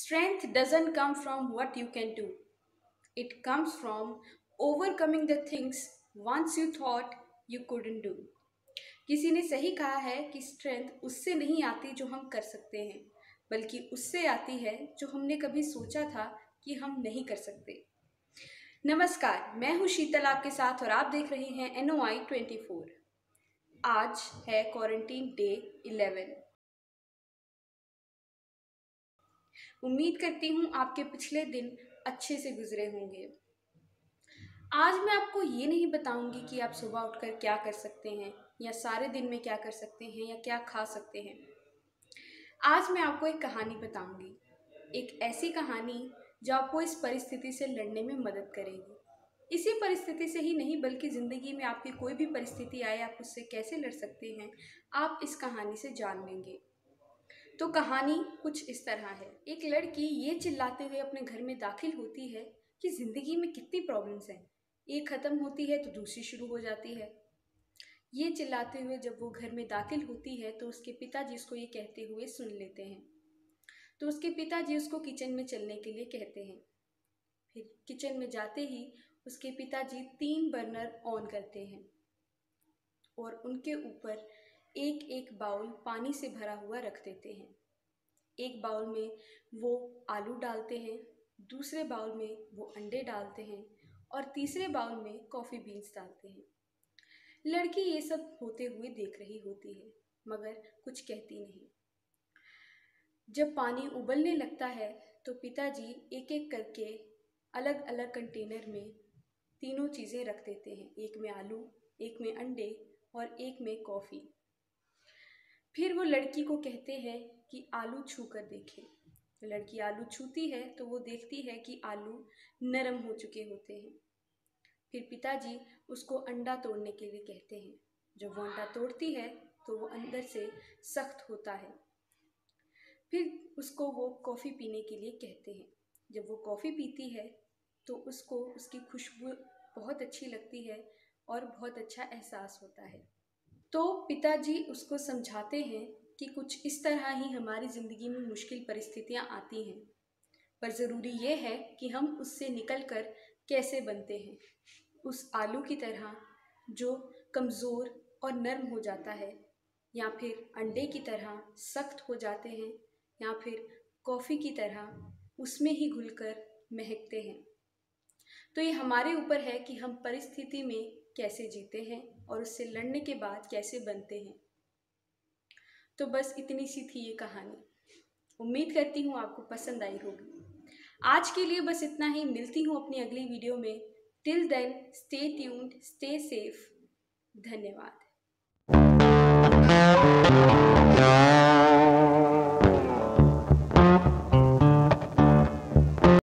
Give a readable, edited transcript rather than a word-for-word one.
Strength doesn't come from what you can do, it comes from overcoming the things once you thought you couldn't do. किसी ने सही कहा है कि strength उससे नहीं आती जो हम कर सकते हैं, बल्कि उससे आती है जो हमने कभी सोचा था कि हम नहीं कर सकते। नमस्कार, मैं हूं शीतल आपके साथ और आप देख रहे हैं NOI 24। आज है क्वारंटीन डे 11। उम्मीद करती हूँ आपके पिछले दिन अच्छे से गुजरे होंगे। आज मैं आपको ये नहीं बताऊंगी कि आप सुबह उठकर क्या कर सकते हैं या सारे दिन में क्या कर सकते हैं या क्या खा सकते हैं। आज मैं आपको एक कहानी बताऊंगी, एक ऐसी कहानी जो आपको इस परिस्थिति से लड़ने में मदद करेगी। इसी परिस्थिति से ही नहीं बल्कि ज़िंदगी में आपकी कोई भी परिस्थिति आए आप उससे कैसे लड़ सकते हैं, आप इस कहानी से जान लेंगे। तो कहानी कुछ इस तरह है। एक लड़की ये चिल्लाते हुए अपने घर में दाखिल होती है कि ज़िंदगी में कितनी प्रॉब्लम्स हैं, एक ख़त्म होती है तो दूसरी शुरू हो जाती है। ये चिल्लाते हुए जब वो घर में दाखिल होती है तो उसके पिताजी उसको ये कहते हुए सुन लेते हैं। तो उसके पिताजी उसको किचन में चलने के लिए कहते हैं। फिर किचन में जाते ही उसके पिताजी 3 बर्नर ऑन करते हैं और उनके ऊपर एक एक बाउल पानी से भरा हुआ रख देते हैं। एक बाउल में वो आलू डालते हैं, दूसरे बाउल में वो अंडे डालते हैं और तीसरे बाउल में कॉफ़ी बीन्स डालते हैं। लड़की ये सब होते हुए देख रही होती है मगर कुछ कहती नहीं। जब पानी उबलने लगता है तो पिताजी एक एक करके अलग अलग कंटेनर में तीनों चीज़ें रख देते हैं। एक में आलू, एक में अंडे और एक में कॉफ़ी। फिर वो लड़की को कहते हैं कि आलू छू कर देखें। लड़की आलू छूती है तो वो देखती है कि आलू नरम हो चुके होते हैं। फिर पिताजी उसको अंडा तोड़ने के लिए कहते हैं। जब वो अंडा तोड़ती है तो वो अंदर से सख्त होता है। फिर उसको वो कॉफ़ी पीने के लिए कहते हैं। जब वो कॉफ़ी पीती है तो उसको उसकी खुशबू बहुत अच्छी लगती है और बहुत अच्छा एहसास होता है। तो पिताजी उसको समझाते हैं कि कुछ इस तरह ही हमारी ज़िंदगी में मुश्किल परिस्थितियाँ आती हैं, पर ज़रूरी ये है कि हम उससे निकल कर कैसे बनते हैं। उस आलू की तरह जो कमज़ोर और नर्म हो जाता है, या फिर अंडे की तरह सख्त हो जाते हैं, या फिर कॉफ़ी की तरह उसमें ही घुलकर महकते हैं। तो ये हमारे ऊपर है कि हम परिस्थिति में कैसे जीते हैं और उससे लड़ने के बाद कैसे बनते हैं। तो बस इतनी सी थी ये कहानी। उम्मीद करती हूँ आपको पसंद आई होगी। आज के लिए बस इतना ही। मिलती हूँ अपनी अगली वीडियो में। Till then stay tuned, stay safe. धन्यवाद।